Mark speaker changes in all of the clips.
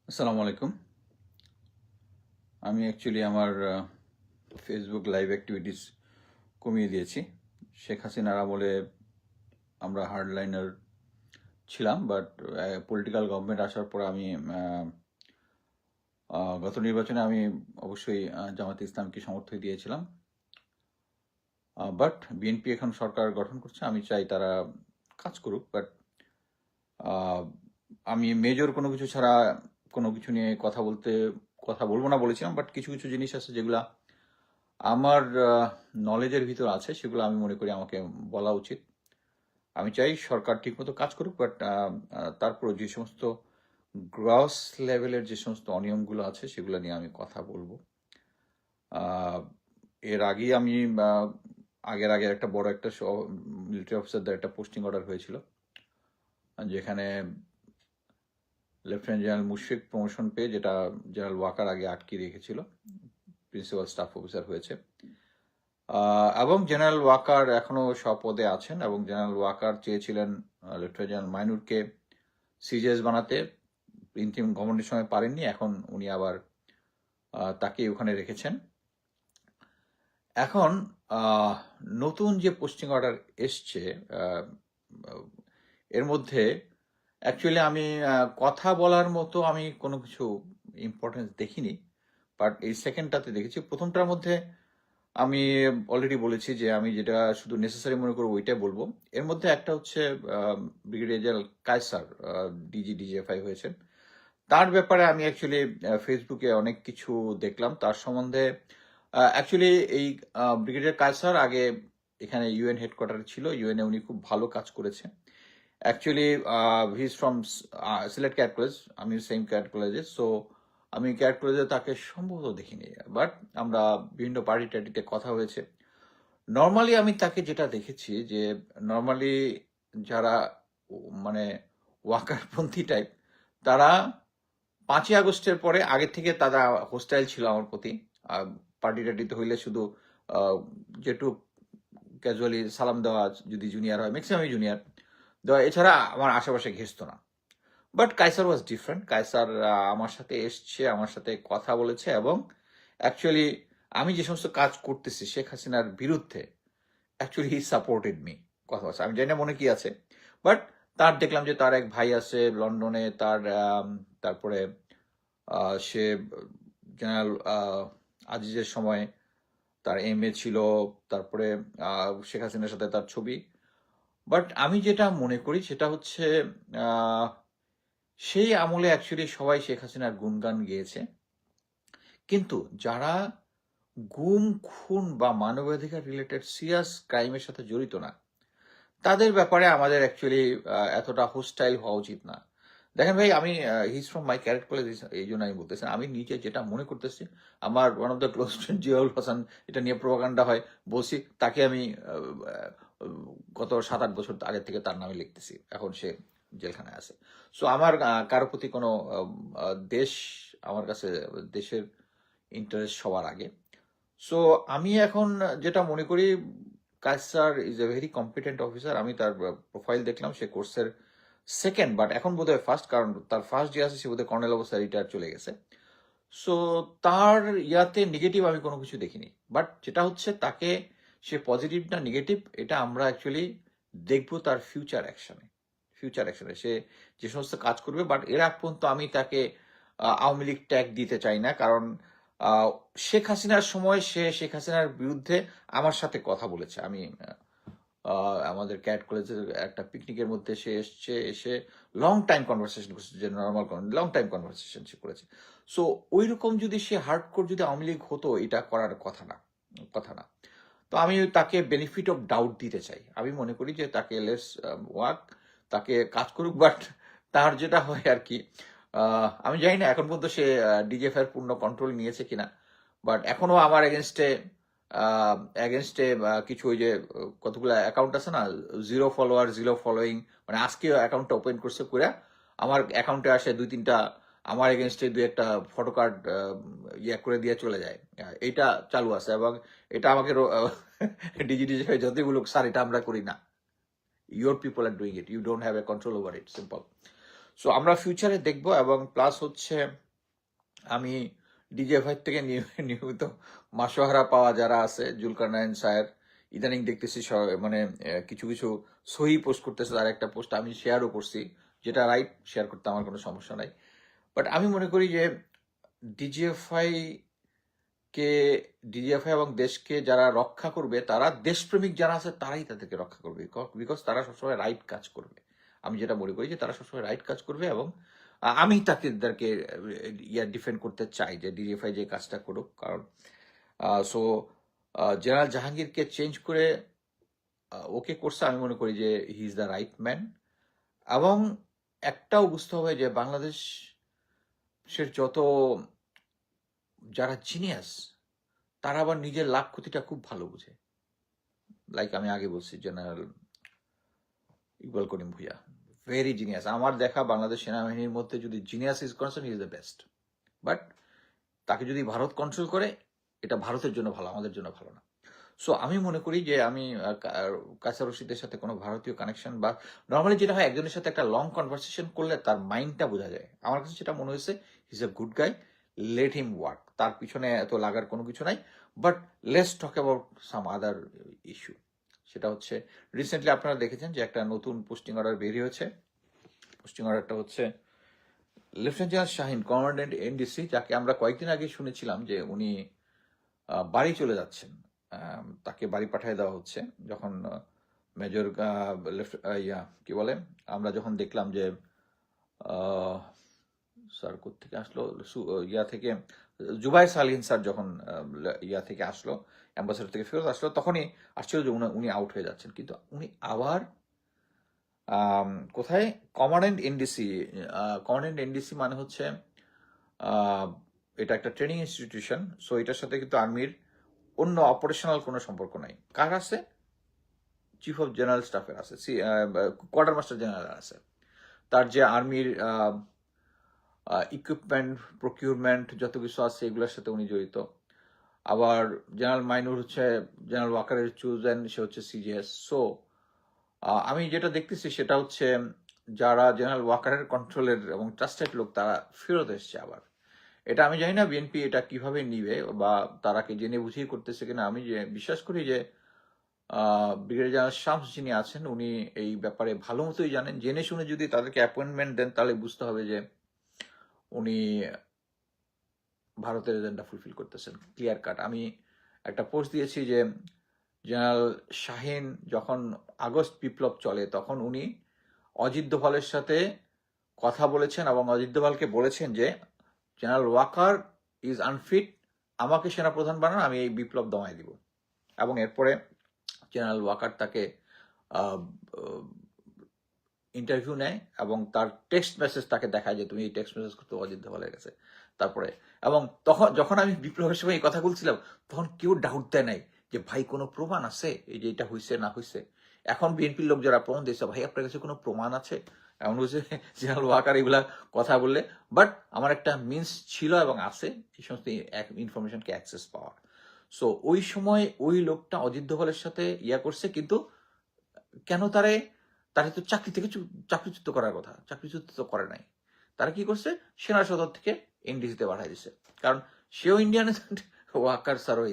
Speaker 1: আসসালামু আলাইকুম। আমি অ্যাকচুয়ালি আমার ফেসবুক লাইভ অ্যাক্টিভিটিস কমিয়ে দিয়েছি। শেখ হাসিনার আমলে আমরা হার্ডলাইনার ছিলাম, বাট পলিটিক্যাল গভর্নমেন্ট আসার পর আমি গত নির্বাচনে আমি অবশ্যই জামাতে ইসলামকে সমর্থন দিয়েছিলাম। বাট বিএনপি এখন সরকার গঠন করছে, আমি চাই তারা কাজ করুক। বাট আমি মেজর কোনো কিছু ছাড়া কোনো কিছু নিয়ে কথা বলবো না বলেছিলাম, বাট কিছু কিছু জিনিস আছে যেগুলা আমার নলেজের ভিতর আছে, সেগুলো আমি মনে করি আমাকে বলা উচিত। আমি চাই সরকার ঠিকমতো কাজ করুক, বাট তারপর যে সমস্ত গ্রস লেভেলের যে সমস্ত অনিয়মগুলো আছে সেগুলো নিয়ে আমি কথা বলবো। এর আগেই আমি আগের আগে একটা বড় একটা মিলিটারি অফিসারদের একটা পোস্টিং অর্ডার হয়েছিল, যেখানে লেফটেন্যান্ট জেনারেল মুশফিক প্রমোশন পেয়ে, যেটা জেনারেল ওয়াকার আগে আটকে রেখেছিল, প্রিন্সিপাল স্টাফ অফিসার হয়েছে। এবং জেনারেল ওয়াকার এখনো স্বপদে আছেন, এবং জেনারেল ওয়াকার চেয়েছিলেন লেফটেন্যান্ট জেনারেল মাইনুরকে সিজিএস বানাতে, ইন্টিম গভর্নমেন্টের সময় পারেননি, এখন উনি আবার তাকে ওখানে রেখেছেন। এখন নতুন যে পোস্টিং অর্ডার এসছে, এর মধ্যে অ্যাকচুয়ালি আমি কথা বলার মতো আমি কোনো কিছু ইম্পর্টেন্স দেখিনি, বাট এই সেকেন্ডটাতে দেখেছি। প্রথমটার মধ্যে আমি অলরেডি বলেছি যে আমি যেটা শুধু নেসেসারি মনে করবো ওইটাই বলবো। এর মধ্যে একটা হচ্ছে ব্রিগেডিয়ার জেনারেল কায়সার ডিজিএফআই হয়েছেন, তার ব্যাপারে আমি অ্যাকচুয়ালি ফেসবুকে অনেক কিছু দেখলাম তার সম্বন্ধে। অ্যাকচুয়ালি এই ব্রিগেডিয়ার কায়সার আগে এখানে ইউএন হেডকোয়ার্টারে ছিল, ইউএনএ উনি খুব ভালো কাজ করেছে। Actually he is from Sylhet cadet college, আমি সেম ক্যাডেট কলেজে। সো আমি ক্যাডেট কলেজে তাকে সম্ভবত দেখিনি, বাট আমরা বিভিন্ন পার্টি টার্টিতে কথা হয়েছে। নর্মালি আমি তাকে যেটা দেখেছি যে নর্মালি যারা মানে ওয়াকারপন্থী টাইপ, তারা 5ই আগস্টের পরে আগে থেকে তারা হোস্টাইল ছিল আমার প্রতি। পার্টি টার্টিতে হইলে শুধু যেটু ক্যাজুয়ালি সালাম দেওয়া, যদি জুনিয়র হয় ম্যাক্সিমামই জুনিয়র দেওয়া, এছাড়া আমার আশেপাশে ঘেসতো না। But Kaisar was different. Kaisar আমার সাথে এসছে, আমার সাথে কথা বলেছে, এবং অ্যাকচুয়ালি আমি যে সমস্ত কাজ করতেছি শেখ হাসিনার বিরুদ্ধে, অ্যাকচুয়ালি হি সাপোর্টেড মি। কথা বলছে, আমি জানি না মনে কি আছে, বাট তার দেখলাম যে তার এক ভাই আছে লন্ডনে, তারপরে সে জেনারেল আজিজের সময় তার এমএ ছিল, তারপরে শেখ হাসিনার সাথে তার ছবি। বাট আমি যেটা মনে করি সেটা হচ্ছে সেই আমলে অ্যাকচুয়ালি সবাই শেখ হাসিনার গুণগান গেয়েছে, কিন্তু যারা গুম খুন বা মানবাধিকার রিলেটেড সিরিয়াস ক্রাইমের সাথে জড়িত না, তাদের ব্যাপারে আমাদের অ্যাকচুয়ালি এতটা হোস্টাইল হওয়া উচিত না। দেখেন ভাই, আমি his from my correct college, এই জন্য আমি বলতেছি। আমি নিজে যেটা মনে করতেছি, আমার one of the close friend Ziaul Hasan, এটা নিয়ে প্রোপাগান্ডা হয় বলছি, তাকে আমি গত 7-8 বছর আগে থেকে তার নামে লিখতেছি, এখন সে জেলখানায় আছে। সো আমার কারো প্রতি কোনো দেশ, আমার কাছে দেশের ইন্টারেস্ট সবার আগে। সো আমি এখন যেটা মনে করি, Kaisar is a very competent officer. আমি তার প্রোফাইল দেখলাম, সে কোর্সের সেকেন্ড, বাট এখন বোধহয় ফার্স্ট, কারণ তার ফার্স্ট যে আছে সে বোধহয় কর্নেল অবস্থায় রিটায়ার চলে গেছে। সো তার ইয়াতে নেগেটিভ আমি কোনো কিছু দেখিনি, বাট যেটা হচ্ছে তাকে সে পজিটিভ না নেগেটিভ, এটা আমরা অ্যাকচুয়ালি দেখবো তার ফিউচার অ্যাকশনে সে যে সমস্ত কাজ করবে। বাট এর আগ পর্যন্ত আমি তাকে আওয়ামী লীগ ট্যাগ দিতে চাই না, কারণ শেখ হাসিনার সময় সে শেখ হাসিনার বিরুদ্ধে আমার সাথে কথা বলেছে। আমি আমাদের ক্যাট কলেজের একটা পিকনিকের মধ্যে সে এসে লং টাইম কনভারসেশন করেছে, যে নর্মাল লং টাইম কনভারসেশন সে করেছে। সো ওই রকম যদি সে হার্ডকোর যদি আওয়ামী লীগ হতো, এটা করার কথা না। তো আমি তাকে বেনিফিট অফ ডাউট দিতে চাই। আমি মনে করি যে তাকে লেস ওয়ার্ক, তাকে কাজ করুক, বাট তার যেটা হয় আর কি, আমি জানি না এখন পর্যন্ত সে ডিজিএফআই এর পূর্ণ কন্ট্রোল নিয়েছে কিনা, বাট এখনো আমার এগেনস্টে কিছু ওই যে কতগুলো অ্যাকাউন্ট আছে না, জিরো ফলোয়ার জিরো ফলোয়িং, মানে আজকে অ্যাকাউন্টটা ওপেন করছে করে আমার অ্যাকাউন্টে আসে 2-3টা আমার এগেনস্টে 2-1টা ফটো কার্ড ইয়ে করে দিয়ে চলে যায়। এইটা চালু আছে, এবং এটা আমাকে ডিজিডিজিফাই যতই বলুক, স্যার এটা আমরা করি না, your people are doing it, you don't have a control over it, simple. So আমরা ফিউচারে দেখবো, এবং প্লাস হচ্ছে আমি ডিজিএফআই থেকে নিয়মিত মাসোহারা পাওয়া যারা আছে, জুলকারনাইন স্যার ইদানিং দেখতেছি মানে কিছু কিছু সহি পোস্ট করতেছে, তার একটা পোস্ট আমি শেয়ারও করছি, যেটা রাইট, শেয়ার করতে আমার কোনো সমস্যা নাই। বাট আমি মনে করি যে ডিজিএফআই ডিজিএফআই এবং দেশকে যারা রক্ষা করবে, তারা দেশপ্রেমিক যারা আছে তারাই তাদেরকে রক্ষা করবে, বিকজ তারা সবসময় রাইট কাজ করবে। আমি যেটা মনে করি যে তারা সবসময় রাইট কাজ করবে, এবং আমি তাদেরকে ডিফেন্ড করতে চাই যে ডিজিএফআই যে কাজটা করুক। কারণ সো জেনারেল জাহাঙ্গীরকে চেঞ্জ করে ওকে করছে, আমি মনে করি যে he is the right man. এবং একটাও বুঝতে হবে যে বাংলাদেশের যত যারা জিনিয়াস, তারা আবার নিজের লাভ ক্ষতিটা খুব ভালো বুঝে। লাইক আমি আগে বলছি জেনারেল ইকবাল করিম ভুইয়া, ভেরি জিনিয়াস। আমার দেখা বাংলাদেশ সেনাবাহিনীর মধ্যে যদি genius is concern, he is the best. But তাকে যদি ভারত কন্ট্রোল করে, এটা ভারতের জন্য ভালো, আমাদের জন্য ভালো না। সো আমি মনে করি যে আমি কায়সার রশিদের সাথে কোনো ভারতীয় কানেকশন, বা নর্মালি যেটা হয় একজনের সাথে একটা লং কনভারসেশন করলে তার মাইন্ডটা বোঝা যায়, আমার কাছে সেটা মনে হয়েছে হি is a good guy, let him work, তার পিছনে এত লাগার কোনো কিছু নাই। But let's talk about some other issue. সেটা হচ্ছে রিসেন্টলি আপনারা দেখেছেন যে একটা নতুন পোস্টিং অর্ডার বেরিয়ে হয়েছে। পোস্টিং অর্ডারটা হচ্ছে lieutenant general Shaheen, commandant NDC, যাকে আমরা কয়েকদিন আগে শুনেছিলাম যে উনি বাড়ি চলে যাচ্ছেন, তাকে বাড়ি পাঠিয়ে দেওয়া হচ্ছে। যখন মেজর কি বলে, আমরা যখন দেখলাম যে স্যার কোথেকে আসলো, ইয়া থেকে জুবাইর সালিহিন স্যার যখন ইয়া থেকে আসলো, অ্যাম্বাসেডর থেকে ফেরত আসলো, তখনই আসছিল যে উনি আউট হয়ে যাচ্ছেন। কিন্তু উনি আবার কোথায়, কমান্ড্যান্ট এনডিসি। কমান্ড্যান্ট এনডিসি মানে হচ্ছে এটা একটা ট্রেনিং ইনস্টিটিউশন। সো এটার সাথে কিন্তু আর্মির অন্য অপারেশনাল কোনো সম্পর্ক নাই। কার আছে? চিফ অফ জেনারেল স্টাফের আছে, কোয়ার্টার মাস্টার জেনারেল আছে। তার যে আর্মির ইকুইপমেন্ট প্রকিউরমেন্ট যত কিছু আছে, এগুলোর সাথে উনি জড়িত। আবার জেনারেল মাইনুর হচ্ছে জেনারেল ওয়াকারের চুজেন, সে হচ্ছে সিজিএস। সো আমি যেটা দেখতেছি সেটা হচ্ছে যারা জেনারেল ওয়াকারের কন্ট্রোলের এবং ট্রাস্টেড লোক, তারা ফেরত এসছে আবার। এটা আমি জানি না বিএনপি এটা কিভাবে নিবে, বা তারা কি জেনে বুঝেই করতেছে কিনা। আমি যে বিশ্বাস করি যে ব্রিগেডিয়ার জেনারেল শামস যিনি আছেন, উনি এই ব্যাপারে ভালো মতোই জানেন। জেনে শুনে যদি তাদেরকে অ্যাপয়েন্টমেন্ট দেন, তাহলে বুঝতে হবে যে উনি ভারতের এজেন্ডা ফুলফিল করতেছেন, ক্লিয়ার কাট। আমি একটা পোস্ট দিয়েছি যে জেনারেল শাহিন যখন আগস্ট বিপ্লব চলে, তখন উনি অজিত দোভালের সাথে কথা বলেছেন, এবং অজিত দোভালকে বলেছেন যে জেনারেল ওয়াকার ইজ আনফিট, আমাকে সেনাপ্রধান বানান, আমি এই বিপ্লব দমাই দিব। এবং এরপরে জেনারেল ওয়াকার তাকে ইন্টারভিউ নেয়, এবং তার টেক্সট মেসেজ তাকে দেখায় যে তুমি এই টেক্সট মেসেজ করতে অজিত দোভালের কাছে। তারপরে এবং তখন যখন আমি বিপ্লবের সময় এই কথা বলছিলাম, তখন কেউ ডাউট দেয় নাই যে ভাই কোনো প্রমাণ আছে এই যে এটা হয়েছে না হয়েছে। এখন বিএনপির লোক যারা প্রমাণ দিয়েছে, ভাই আপনার কাছে কোনো প্রমাণ আছে? এমন হয়েছে জেনারেল ওয়াকার এগুলা কথা বললে। বাট আমার একটা মিনস ছিল এবং আছে এই সমস্ত ইনফরমেশনকে অ্যাক্সেস পাওয়ার। সো ওই সময় ওই লোকটা অজিত দোভালের সাথে ইয়া করছে, কিন্তু কেন তারা তো চাকরি থেকে চাকরিচ্যুত করার কথা, চাকরিচ্যুত তো করে নাই। তারা কি করছে, সেনা সদর থেকে এনডিসিতে পাঠাই দিছে, কারণ সেও ইন্ডিয়ান এজেন্ট, ওয়াকার স্যারও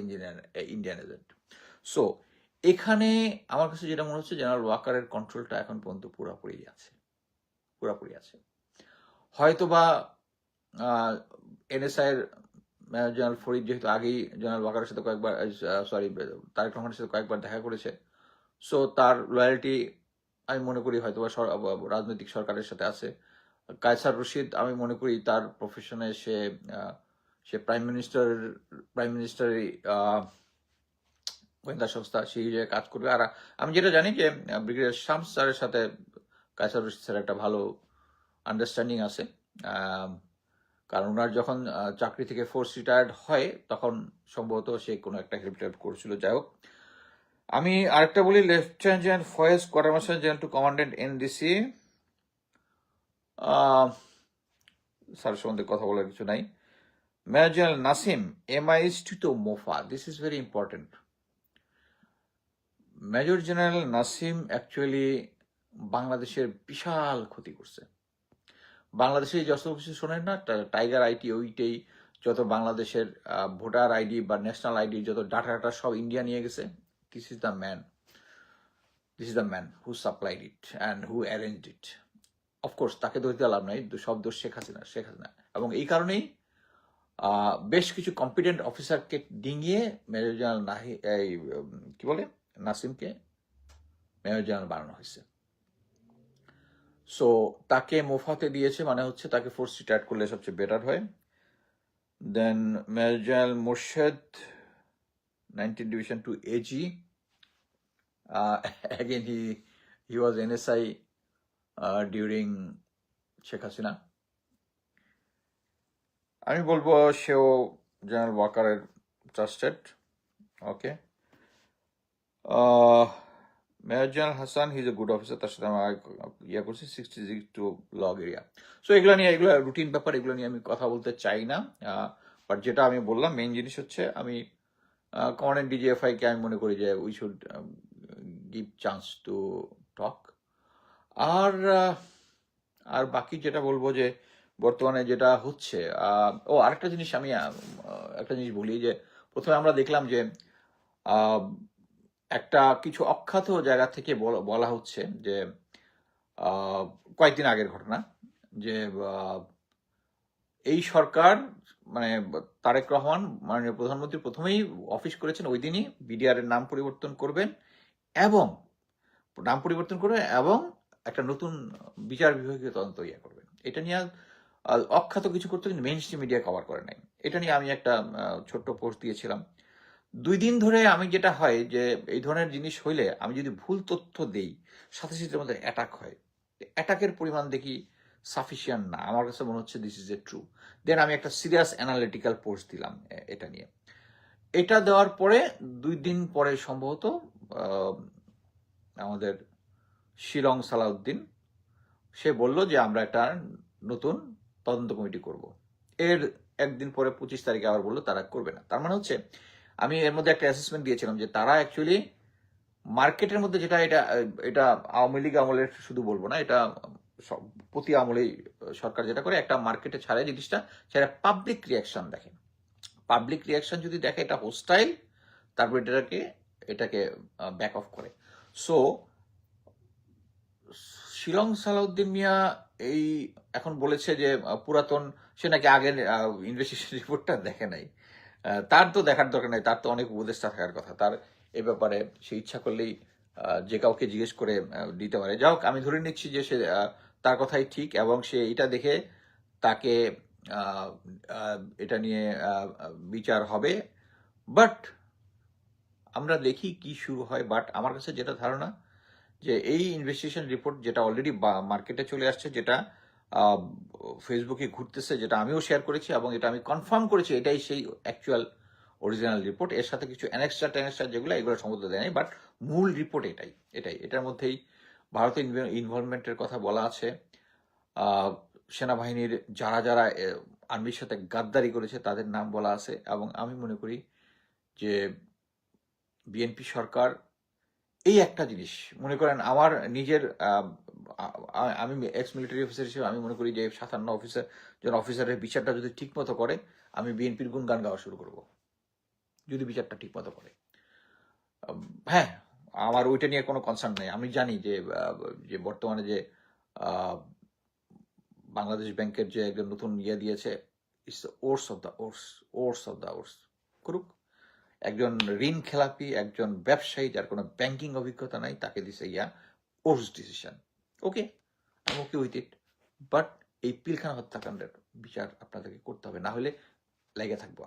Speaker 1: ইন্ডিয়ান এজেন্ট। সো এখানে আমার কাছে যেটা মনে হচ্ছে, জেনারেল ওয়াকারের কন্ট্রোলটা এখন পর্যন্ত পুরোপুরি আছে। হয়তোবা এনএসআই এর জেনারেল ফরিদ যেহেতু আগেই জেনারেল ওয়াকারের সাথে কয়েকবার, তারেক রহমানের সাথে কয়েকবার দেখা করেছে, সো তার লয়ালিটি আমি মনে করি হয়তো রাজনৈতিক সরকারের সাথে আছে। কায়সার রশিদ, আমি মনে করি তার প্রফেশনে সে প্রাইম মিনিস্টারের গোয়েন্দা সংস্থা, সেই জায়গায় কাজ করবে। আর আমি যেটা জানি যে ব্রিগেডিয়ার শামস স্যারের সাথে কায়সার রশিদ স্যার একটা ভালো আন্ডারস্ট্যান্ডিং আছে। কারণ ওনার যখন চাকরি থেকে ফোর্স রিটায়ার্ড হয়, তখন সম্ভবত সে কোনো একটা হেল্প করছিল। যাই হোক, আমি আরেকটা বলি, lieutenant general Foyez, quartermaster general to commandant NDC, sir সম্বন্ধে কথা বলার কিছু নাই। Major general Nasim, MIS to MOFA, this is very important. Major general Nasim actually বাংলাদেশের বিশাল ক্ষতি করছে। বাংলাদেশে যত কিছু শোনেন না, টাইগার আইটি ওইটাই, যত বাংলাদেশের ভোটার আইডি বা ন্যাশনাল আইডি যত ডাটা সব ইন্ডিয়া নিয়ে গেছে। This is the man, this is the man who supplied it and who arranged it. Of course তাকে দোষ দিয়ে লাভ নাই, সব দোষ শেখ হাসিনা। এবং এই কারণেই বেশ কিছু কম্পিটেন্ট অফিসারকে ডিঙিয়ে মেজর জেনারেল কি বলে নাসিমকে মেজর জেনারেল বানানো হয়েছে। সো তাকে মোফাতে দিয়েছে, মানে হচ্ছে তাকে ফোর্স রিটায়ার্ড করলে সবচেয়ে বেটার হয়। Then major general Morshed 19 Division to AG. Again, he was NSI during Sheikh Hasina. আমি বলবো সেও জেনারেল ওয়াকারের trusted. Okay, major general Hasan, he is a good officer, তার সাথে আমার ইয়ে করছি 66 টু লগ এরিয়া। সো এগুলো রুটিন ব্যাপার, এগুলো নিয়ে আমি কথা বলতে চাই না। বাট যেটা আমি বললাম মেইন জিনিস হচ্ছে, আমি কমান্ডেন্ট ডিজিএফআইকে আমি মনে করি যে we should give chance to talk. আর বাকি যেটা বলবো যে বর্তমানে যেটা হচ্ছে, আরেকটা জিনিস আমি একটা জিনিস বলি যে প্রথমে আমরা দেখলাম যে একটা কিছু অখ্যাত জায়গা থেকে বলা হচ্ছে যে কয়েকদিন আগের ঘটনা, যে এই সরকার মানে তারেক রহমান মাননীয় প্রধানমন্ত্রী প্রথমেই অফিস করেছেন, ওই দিনই বিডিআর এর নাম পরিবর্তন করবেন এবং একটা নতুন বিচার বিভাগীয় তদন্ত করবেন। এটা নিয়ে অখ্যাত কিছু করতে, কিন্তু মেইন স্ট্রিম মিডিয়া কভার করে নাই। এটা নিয়ে আমি একটা ছোট্ট পোস্ট দিয়েছিলাম। 2 দিন ধরে আমি যেটা হয় যে এই ধরনের জিনিস হইলে আমি যদি ভুল তথ্য দেই, সাথে সাথে মধ্যে অ্যাটাক হয়। অ্যাটাকের পরিমাণ দেখি সাফিসিয়েন্ট না, আমার কাছে মনে হচ্ছে দিস ইজ এ ট্রু। দেন আমি একটা সিরিয়াস অ্যানালিটিক্যাল পোস্ট দিলাম এটা নিয়ে। এটা দেওয়ার পরে 2 দিন পরে সম্ভবত আমাদের শিলং সালাউদ্দিন সে বলল যে আমরা একটা নতুন তদন্ত কমিটি করব। এর একদিন পরে 25 তারিখে আবার বললো তারা করবে না। তার মানে হচ্ছে আমি এর মধ্যে একটা অ্যাসেসমেন্ট দিয়েছিলাম যে তারা অ্যাকচুয়ালি মার্কেটের মধ্যে যেটা এটা আওয়ামী লীগ আমলের শুধু বলবো না, এটা প্রতি আমলেই সরকার যেটা করে, একটা মার্কেটে ছাড়ে জিনিসটা, সেটা পাবলিক রিয়াকশন দেখে। পাবলিক রিয়াকশন যদি দেখে এটা হোস্টাইল, তারপর এটাকে ব্যাক অফ করে। সো শিলং সালাউদ্দিন মিয়া এই এখন বলেছে যে পুরাতন, সে নাকি আগের ইনভেস্টিগেশন রিপোর্টটা দেখে নাই। তার তো দেখার দরকার নাই, তার তো অনেক উপদেষ্টা থাকার কথা, তার এ ব্যাপারে সে ইচ্ছা করলেই যে কাউকে জিজ্ঞেস করে দিতে পারে। যাই হোক, আমি ধরে নিচ্ছি যে সে তার কথাই ঠিক এবং সে এটা দেখে তাকে এটা নিয়ে বিচার হবে। বাট আমরা দেখি কি শুরু হয়। বাট আমার কাছে যেটা ধারণা যে এই ইনভেস্টিগেশন রিপোর্ট যেটা অলরেডি মার্কেটে চলে আসছে, যেটা ফেসবুকে ঘুরতেছে, যেটা আমিও শেয়ার করেছি এবং এটা আমি কনফার্ম করেছি এটাই সেই অ্যাকচুয়াল অরিজিনাল রিপোর্ট। এর সাথে কিছু অ্যানেক্সট্রা যেগুলো এগুলো সম্বন্ধে দেয় নাই, বাট মূল রিপোর্ট এটার মধ্যেই ভারতের ইনভলভমেন্টের কথা বলা আছে। সেনাবাহিনীর যারা আর্মির সাথে গাদ্দারি করেছে তাদের নাম বলা আছে। এবং আমি মনে করি যে বিএনপি সরকার এই একটা জিনিস মনে করেন, আমার নিজের আমি এক্স মিলিটারি অফিসার হিসেবে আমি মনে করি যে 57 অফিসারের বিচারটা যদি ঠিক মতো করে, আমি বিএনপির গুণগান গাওয়া শুরু করব, যদি বিচারটা ঠিক মতো করে। হ্যাঁ, আমার ওইটা নিয়ে কোনো কনসার্ন নেই। আমি জানি যে বর্তমানে যে বাংলাদেশ ব্যাংকের যে একজন নতুন দিয়েছে, ইটস ওর্স অফ দ্য ওর্স করুক। একজন ঋণ খেলাপি, একজন ব্যবসায়ী যার কোনো ব্যাংকিং অভিজ্ঞতা নাই, তাকে দিছে ওর্স ডিসিশন। ওকে, আমি ওকে উইথ ইট। বাট এই পিলখানা হত্যাকাণ্ডের বিচার আপনাদেরকে করতে হবে, না হলে লেগে থাকবো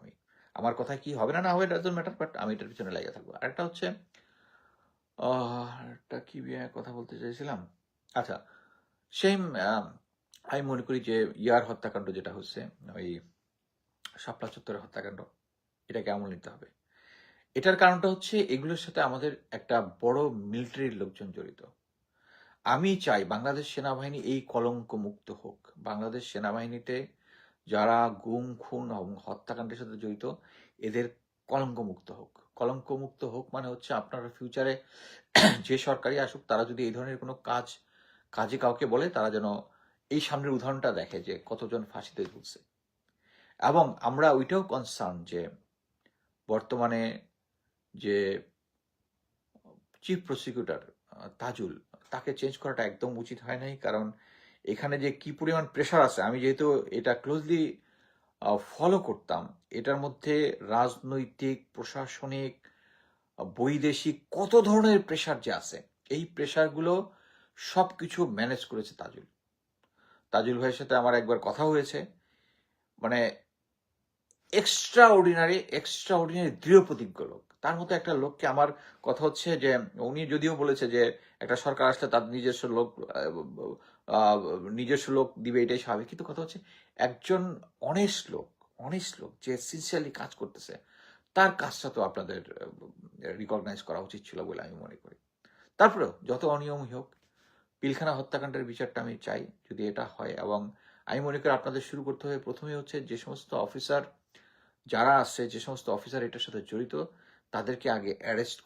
Speaker 1: আমি। আমার কথা কি হবে না হবে ডাজন্ট ম্যাটার, বাট আমি এটার পিছনে লেগে থাকবো। আরেকটা হচ্ছে একটা কি কথা বলতে চাইছিলাম, আচ্ছা সেই আমি মনে করি যে হত্যাকাণ্ড যেটা হচ্ছে, ওই শাপলা চত্বরের হত্যাকাণ্ড, এটাকে আমল নিতে হবে। এটার কারণটা হচ্ছে এগুলোর সাথে আমাদের একটা বড় মিলিটারির লোকজন জড়িত। আমি চাই বাংলাদেশ সেনাবাহিনী এই কলঙ্ক মুক্ত হোক। বাংলাদেশ সেনাবাহিনীতে যারা গুম, খুন এবং হত্যাকাণ্ডের সাথে জড়িত, এদের কলঙ্ক মুক্ত হোক মানে হচ্ছে আপনারা ফিউচারে যে সরকারি আসুক, তারা যদি এই ধরনের কোনো কাজে কাউকে বলে, তারা যেন এই সামনের উদাহরণটা দেখে যে কতজন ফাঁসিতে ঝুলছে। এবং আমরা ওইটাও কনসার্ন যে বর্তমানে যে চিফ প্রসিকিউটর তাজুল, তাকে চেঞ্জ করাটা একদম উচিত হয় নাই। কারণ এখানে যে কি পরিমাণ প্রেশার আছে, আমি যেহেতু এটা ক্লোজলি ফলো করতাম, এটার মধ্যে রাজনৈতিক, প্রশাসনিক, বৈদেশিক কত ধরনের প্রেশার যে আছে, এই প্রেশারগুলো সব কিছু ম্যানেজ করেছে তাজুল। তাজুল ভাইয়ের সাথে আমার একবার কথা হয়েছে, মানে এক্সট্রা অর্ডিনারি দৃঢ় প্রতিজ্ঞ লোক। তার মতো একটা লোককে, আমার কথা হচ্ছে যে উনি যদিও বলেছে যে একটা সরকার আসলে তার নিজস্ব লোক দিবে, এটাই স্বাভাবিক, কিন্তু কথা হচ্ছে একজন অনেস্ট লোক যে সিনসিয়ারলি কাজ করতেছে, তার কাজটা তো আপনাদের রিকগনাইজ করা উচিত ছিল বলে আমি মনে করি। তারপরেও যত অনিয়মই হোক, পিলখানা হত্যাকাণ্ডের বিচারটা আমি চাই যদি এটা হয়। এবং আমি মনে করি আপনাদের শুরু করতে হবে প্রথমে হচ্ছে যে সমস্ত অফিসার যারা আছে, যে সমস্ত অফিসার এটার সাথে জড়িত, তাদেরকে আগে অ্যারেস্ট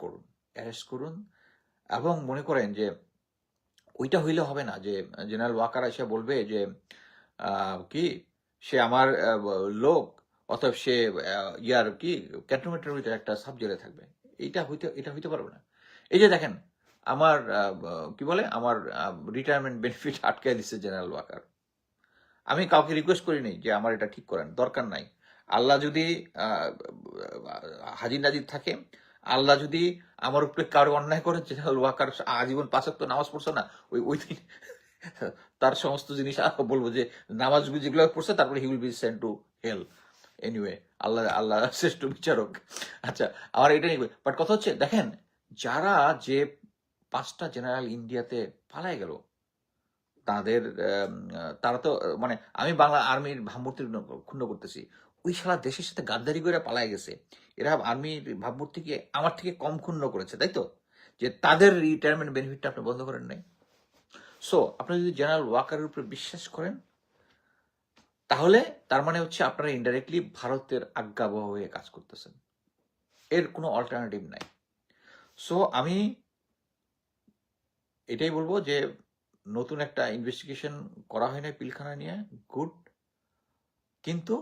Speaker 1: করুন। এবং মনে করেন যে ওইটা হইলে হবে না যে জেনারেল ওয়াকার এসে বলবে যে কি সে আমার লোক, অতএব সে ইয়ার কি ক্যান্টনমেন্টের ভিতরে একটা সাব জেলে থাকবে। এটা হইতে পারবে না। এই যে দেখেন, আমার কি বলে, আমার রিটায়ারমেন্ট বেনিফিট আটকে দিচ্ছে জেনারেল ওয়াকার। আমি কাউকে রিকোয়েস্ট করিনি যে আমার এটা ঠিক করেন, দরকার নাই। আল্লাহ যদি হাজির নাজির থাকে, আল্লাহ যদি আমার উপরে কারো অন্যায় করে, জেনারেল ওয়াকার আজীবন 5 ওয়াক্ত নামাজ পড়ছে না, ওই দিন তার সমস্ত জিনিস বলবো যে নামাজ যেগুলো পড়ছে, তারপরে he will be sent to hell. Anyway, আল্লাহ শ্রেষ্ঠ বিচারক। আচ্ছা, আমার এটা নিয়ে, বাট কথা হচ্ছে দেখেন, যারা যে 5টা জেনারেল ইন্ডিয়াতে পালায় গেল, তারা তো মানে আমি বাংলা আর্মির ভাবমূর্তি ক্ষুণ্ণ করতেছি, ওই সারা দেশের সাথে গাদ্দারি করে পালায় গেছে। এরা আর্মির ভাবমূর্তিকে আমার থেকে কম ক্ষুণ্ণ করেছে, তাই তো? যে তাদের রিটায়ারমেন্ট বেনিফিটটা আপনি বন্ধ করেন নাই। সো আপনি যদি জেনারেল ওয়াকারের উপরে বিশ্বাস করেন, তাহলে তার মানে হচ্ছে আপনারা ইনডাইরেক্টলি ভারতের আজ্ঞাবহ হয়ে কাজ করতেছেন, এর কোনো অল্টারনেটিভ নাই। সো আমি এটাই বলবো যে নতুন একটা ইনভেস্টিগেশন করা হয় না পিলখানা নিয়ে, গুড, কিন্তু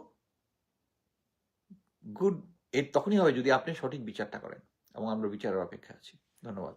Speaker 1: গুড এর তখনই হবে যদি আপনি সঠিক বিচারটা করেন, এবং আমরা বিচারের অপেক্ষা আছি। ধন্যবাদ।